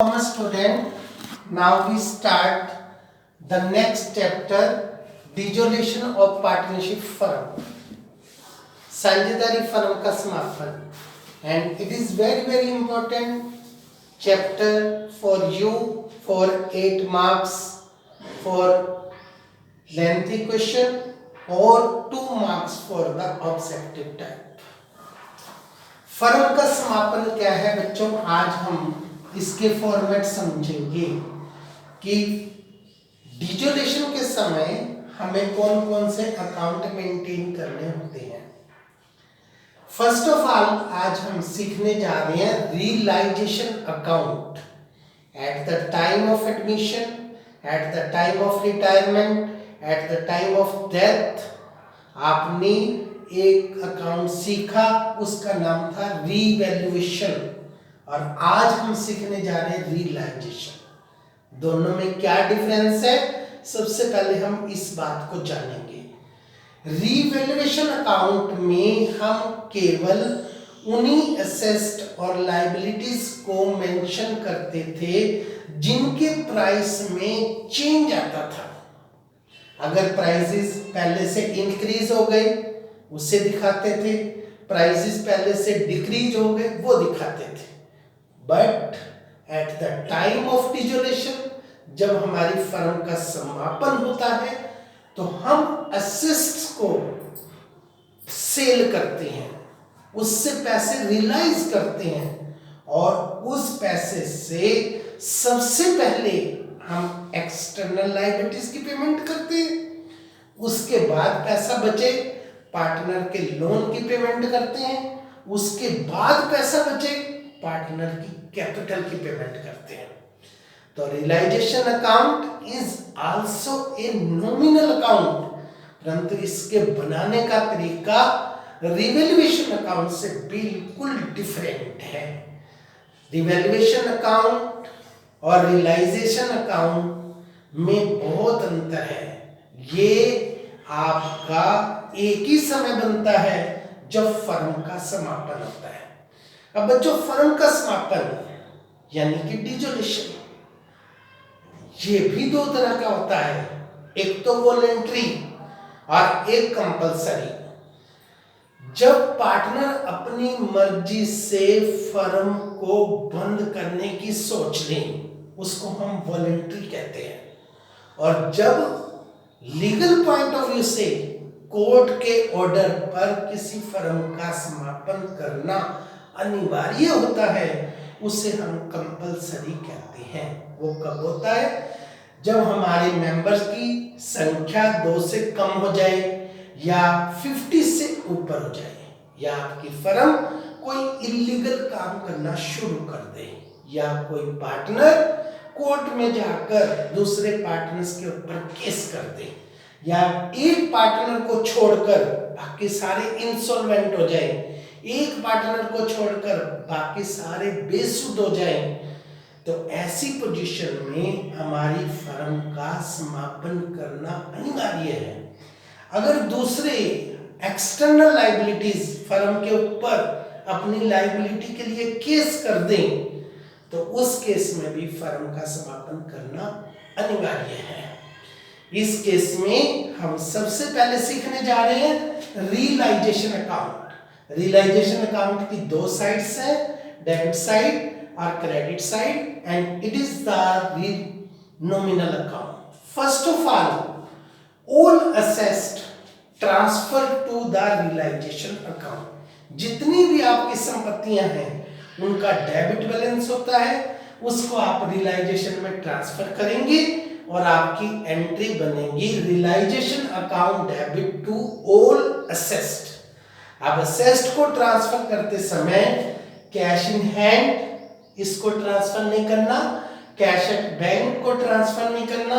Student, now we start the next chapter, dissolution of partnership firm, साझेदारी firm का समापन, and it is very important chapter for you for 8 marks for lengthy question or 2 marks for the objective type. Firm का समापन क्या है बच्चों? आज हम इसके फॉर्मेट समझेंगे कि डिसोल्यूशन के समय हमें कौन कौन से अकाउंट मेंटेन करने होते हैं। फर्स्ट ऑफ ऑल आज हम सीखने जा रहे हैं realisation account at the time of admission, at the time of retirement, at the time of death. आपने एक अकाउंट सीखा, उसका नाम था रीवैल्यूएशन, और आज हम सीखने जा रहे हैं रियलाइजेशन। दोनों में क्या डिफरेंस है, सबसे पहले हम इस बात को जानेंगे। रीवैल्यूएशन अकाउंट में हम केवल उन्हीं एसेट्स और लायबिलिटीज को मेंशन करते थे जिनके प्राइस में चेंज आता था। अगर प्राइसेस पहले से इंक्रीज हो गए उसे दिखाते थे, प्राइसेस पहले से डिक्रीज हो गए वो दिखाते थे। But at the time of dissolution, जब हमारी फर्म का समापन होता है तो हम असेट्स को सेल करते हैं, उससे पैसे रियलाइज करते हैं, और उस पैसे से सबसे पहले हम एक्सटर्नल लायबिलिटीज की पेमेंट करते हैं, उसके बाद पैसा बचे पार्टनर के लोन की पेमेंट करते हैं, उसके बाद पैसा बचे पार्टनर की कैपिटल की पेमेंट करते हैं। तो realisation account is also a nominal account, परंतु इसके बनाने का तरीका रिवैल्यूएशन अकाउंट से बिल्कुल डिफरेंट है। रिवैल्यूएशन अकाउंट और रियलाइजेशन अकाउंट में बहुत अंतर है। ये आपका एक ही समय बनता है जब फर्म का समापन होता है। अब बच्चों, फर्म का समापन यानी कि डिसोल्यूशन, ये भी दो तरह का होता है, एक तो वॉलंटरी और एक कंपल्सरी। जब पार्टनर अपनी मर्जी से फर्म को बंद करने की सोच लें उसको हम वॉलंटरी कहते हैं, और जब लीगल पॉइंट ऑफ व्यू से कोर्ट के ऑर्डर पर किसी फर्म का समापन करना अनिवार्य होता है उसे हम कंपल्सरी कहते हैं। वो कब होता है? जब हमारे मेंबर्स की संख्या 2 से कम हो जाए, या 50 से ऊपर हो जाए, या आपकी फर्म कोई इलीगल काम करना शुरू कर दे, या कोई पार्टनर कोर्ट में जाकर दूसरे पार्टनर्स के ऊपर केस कर दे, या एक पार्टनर को छोड़कर बाकी सारे इंसॉल्वेंट हो जाए, एक पार्टनर को छोड़कर बाकी सारे बेसुध हो जाएं, तो ऐसी पोजीशन में हमारी फर्म का समापन करना अनिवार्य है। अगर दूसरे एक्सटर्नल लायबिलिटीज फर्म के ऊपर अपनी लायबिलिटी के लिए केस कर दें तो उस केस में भी फर्म का समापन करना अनिवार्य है। इस केस में हम सबसे पहले सीखने जा रहे हैं रियलाइजेशन अकाउंट। रियलाइजेशन अकाउंट की दो साइड्स हैं, डेबिट साइड और credit side, and it is the nominal account. First of all assets transfer to the realisation account. जितनी भी आपकी संपत्तियां हैं उनका डेबिट बैलेंस होता है, उसको आप रियलाइजेशन में ट्रांसफर करेंगे और आपकी एंट्री बनेगी realisation account debit to all assets. अब असेट्स को ट्रांसफर करते समय कैश इन हैंड इसको ट्रांसफर नहीं करना, कैश एट बैंक को ट्रांसफर नहीं करना,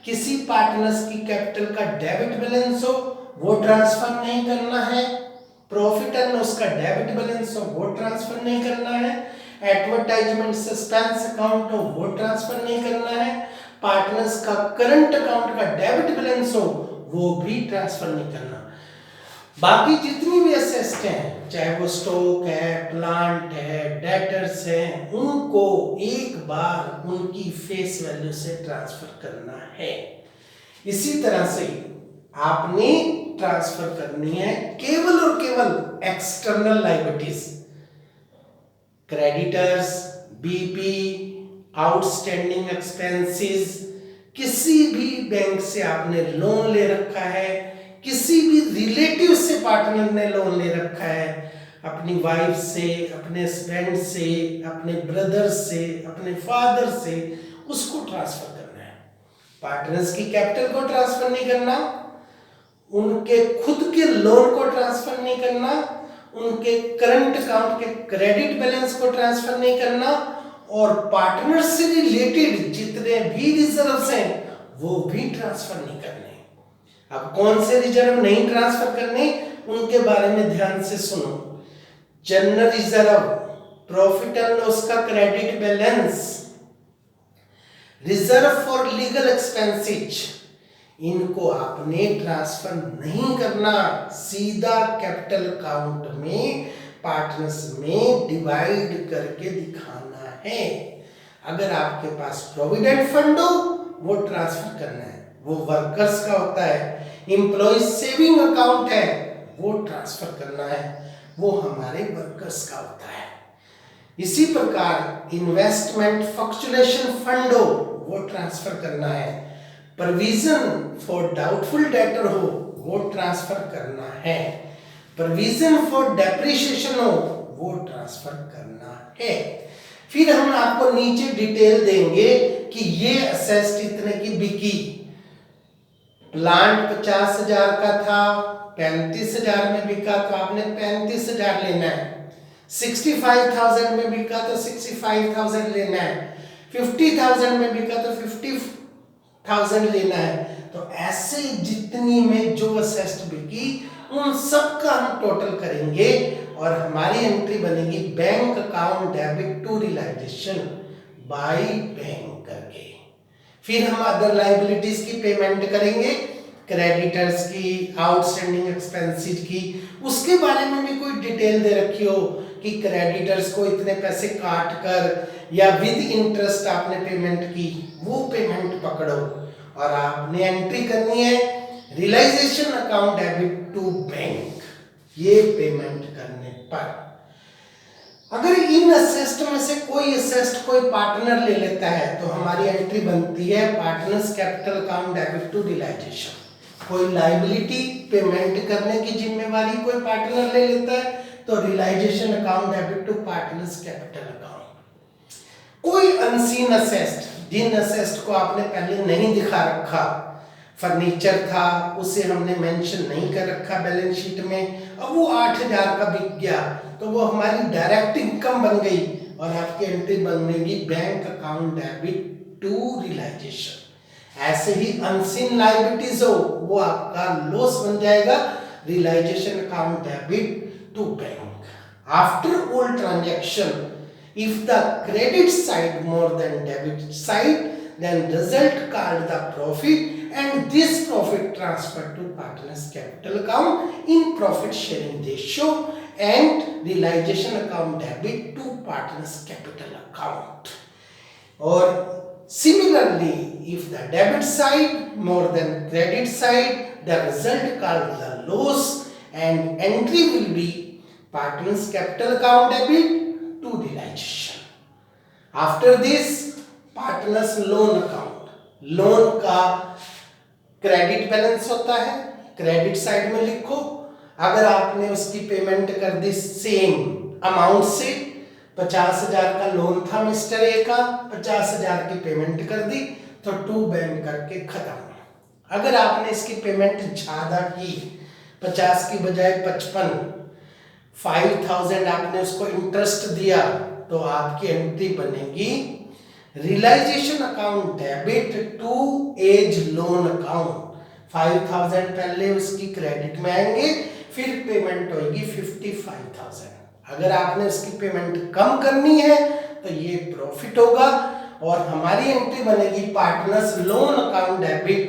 किसी पार्टनर्स की कैपिटल का डेबिट बैलेंस हो वो ट्रांसफर नहीं करना है, प्रॉफिट एंड लॉस का डेबिट बैलेंस हो वो ट्रांसफर नहीं करना है, एडवर्टाइजमेंट सस्पेंस अकाउंट हो वो ट्रांसफर नहीं करना है, पार्टनर्स का करंट अकाउंट का डेबिट बैलेंस हो वो भी ट्रांसफर नहीं करना। बाकी जितनी भी असेस्ट हैं, चाहे वो स्टॉक है, प्लांट है, डेटर्स हैं, उनको एक बार उनकी फेस वैल्यू से ट्रांसफर करना है। इसी तरह से आपने ट्रांसफर करनी है केवल और केवल external liabilities, creditors, BP, outstanding expenses. किसी भी बैंक से आपने लोन ले रखा है, किसी भी रिलेटिव से पार्टनर ने लोन ले रखा है, अपनी वाइफ से, अपने हस्बैंड से, अपने ब्रदर से, अपने फादर से, उसको ट्रांसफर करना है। पार्टनर्स की कैपिटल को ट्रांसफर नहीं करना, उनके खुद के लोन को ट्रांसफर नहीं करना, उनके करंट अकाउंट के क्रेडिट बैलेंस को ट्रांसफर नहीं करना, और पार्टनर से रिलेटेड जितने भी रिजर्व्स हैं वो भी ट्रांसफर नहीं करने। अब कौन से रिजर्व नहीं ट्रांसफर करने, उनके बारे में ध्यान से सुनो। General reserve, profit and loss का credit balance, reserve for legal expenses, इनको आपने ट्रांसफर नहीं करना, सीधा कैपिटल अकाउंट में पार्टनर्स में डिवाइड करके दिखाना है। अगर आपके पास प्रोविडेंट फंड हो वो ट्रांसफर करना है, वो वर्कर्स का होता है। एम्प्लॉय सेविंग अकाउंट है वो ट्रांसफर करना है, वो हमारे वर्कर्स का होता है। इसी प्रकार इन्वेस्टमेंट फ्लक्चुएशन फंड हो वो ट्रांसफर करना है, प्रोविजन फॉर डाउटफुल डेटर हो वो ट्रांसफर करना है, प्रोविजन फॉर डेप्रिसिएशन हो वो ट्रांसफर करना है। फिर हम आपको नीचे डिटेल देंगे कि ये असेस्ट इतने की बिकी। प्लांट 50,000 का था, 35,000 में बिका तो आपने 35,000 लेना है। 65,000 में बिका तो 65,000 लेना है। 50,000 में बिका तो 50,000 लेना है। तो ऐसे जितनी में जो असेस्ट बिकी उन सब का हम टोटल करेंगे और हमारी एंट्री बनेगी bank account debit to realisation by bank करके। फिर हम अदर लायबिलिटीज की पेमेंट करेंगे, क्रेडिटर्स की, आउटस्टैंडिंग एक्सपेंसेस की। उसके बारे में भी कोई डिटेल दे रखी हो कि क्रेडिटर्स को इतने पैसे काट कर या विद इंटरेस्ट आपने पेमेंट की, वो पेमेंट पकड़ो और आपने एंट्री करनी है realisation account debit to bank. ये पेमेंट करने पर अगर इन असेस्ट में से कोई असेस्ट कोई पार्टनर ले लेता है तो हमारी एंट्री बनती है partners capital account debit to realisation. कोई लायबिलिटी पेमेंट करने की जिम्मेवारी कोई पार्टनर ले लेता है तो realisation account debit to partners capital account. कोई अनसीन असेस्ट, जिन असेस्ट को आपने पहले नहीं दिखा रखा, फर्नीचर था उसे हमने मेंशन नहीं कर रखा बैलेंस शीट में, अब वो 8,000 का बिक गया तो वो हमारी डायरेक्ट इनकम बन गई और आपकी एंट्री बनेगी bank account debit to realisation. ऐसे ही अनसीन लायबिलिटीज हो वो आपका लॉस बन जाएगा realisation account debit to bank. After all transaction if the credit side more than debit side then result called the profit and this profit transferred to partners capital account in profit sharing ratio and realization account debit to partners capital account. Or similarly if the debit side more than credit side the result called the loss and entry will be partners capital account debit to realization. After this partners loan account, loan का credit balance होता है, credit side में लिखो। अगर आपने उसकी payment कर the same amount से, 50,000 का लोन था मिस्टर ए का, 50,000 की पेमेंट कर दी तो टू बैंक करके खत्म। अगर आपने इसकी पेमेंट ज्यादा की, 50 की बजाय 55, 5,000 आपने उसको इंटरेस्ट दिया तो आपकी एंट्री बनेगी realisation account debit to A's loan account. 5,000 पहले उसकी क्रेडिट में आएंगे, फिर पेमेंट होगी 55,000। अगर आपने उसकी पेमेंट कम करनी है तो ये प्रॉफिट होगा और हमारी एंट्री बनेगी partners loan account debit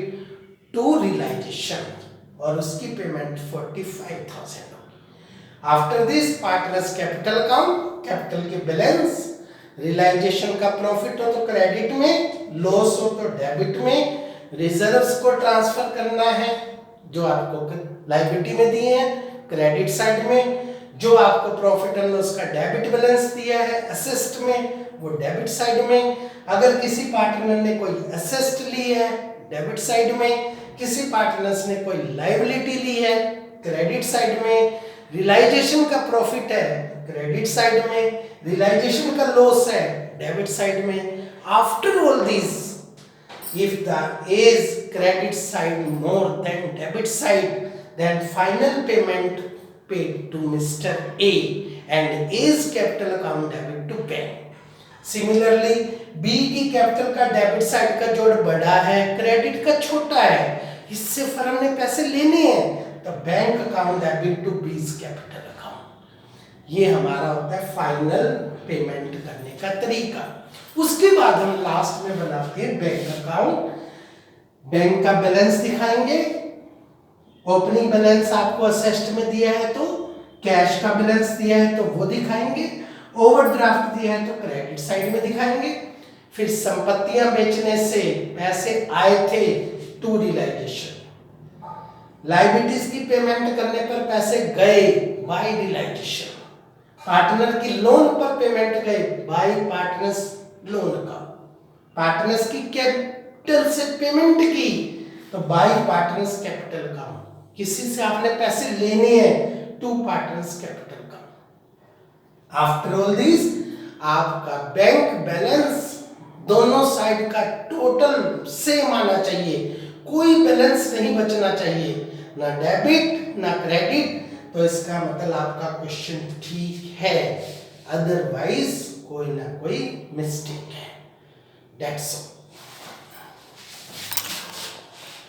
to realisation. और उसकी पेमेंट 45,000 होगी। After this partners capital account, capital के बैलेंस, रियलाइजेशन का प्रॉफिट हो तो क्रेडिट में, लॉस हो तो डेबिट में, रिजर्व्स को ट्रांसफर करना है जो आपको लायबिलिटी में दिए हैं क्रेडिट साइड में, जो आपको प्रॉफिट एंड लॉस का डेबिट बैलेंस दिया है असेस्ट में वो डेबिट साइड में, अगर किसी पार्टनर ने कोई असेस्ट ली है डेबिट साइड में, किसी पार्टनर्स ने कोई लायबिलिटी ली है क्रेडिट साइड में, रियलाइजेशन का प्रॉफिट है क्रेडिट साइड में, रियलाइजेशन का लॉस है डेबिट साइड में। After all this, if the is credit side more than debit side, then final payment paid to Mr. A and A's capital account debit to bank. Similarly, B की capital का debit side का जोड़ बड़ा है, credit का छोटा है, इससे फर्म ने पैसे लेने हैं तो bank account debit to B's capital account. ये हमारा होता है फाइनल पेमेंट करने का तरीका। उसके बाद हम लास्ट में बनाते हैं बैंक अकाउंट। बैंक का बैलेंस दिखाएंगे, ओपनिंग बैलेंस आपको असेस्ट में दिया है तो, कैश का बैलेंस दिया है तो वो दिखाएंगे, ओवरड्राफ्ट दिया है तो क्रेडिट साइड में दिखाएंगे, फिर संपत्तियां बेचने से पैसे आए थे टू रियलाइजेशन, लायबिलिटीज की पेमेंट करने पर पैसे गए बाय रियलाइजेशन, पार्टनर की लोन पर पेमेंट गए बाय पार्टनर्स लोन का, पार्टनर्स की कैपिटल से पेमेंट की तो बाय पार्टनर्स कैपिटल का, किसी से आपने पैसे लेने हैं टू पार्टनर्स कैपिटल का। आफ्टर ऑल दिस आपका बैंक बैलेंस दोनों साइड का टोटल सेम आना चाहिए, कोई बैलेंस नहीं बचना चाहिए, ना डेबिट ना क्रेडिट, तो इसका मतलब आपका क्वेश्चन ठीक है, अदरवाइज कोई ना कोई मिस्टेक है। That's all.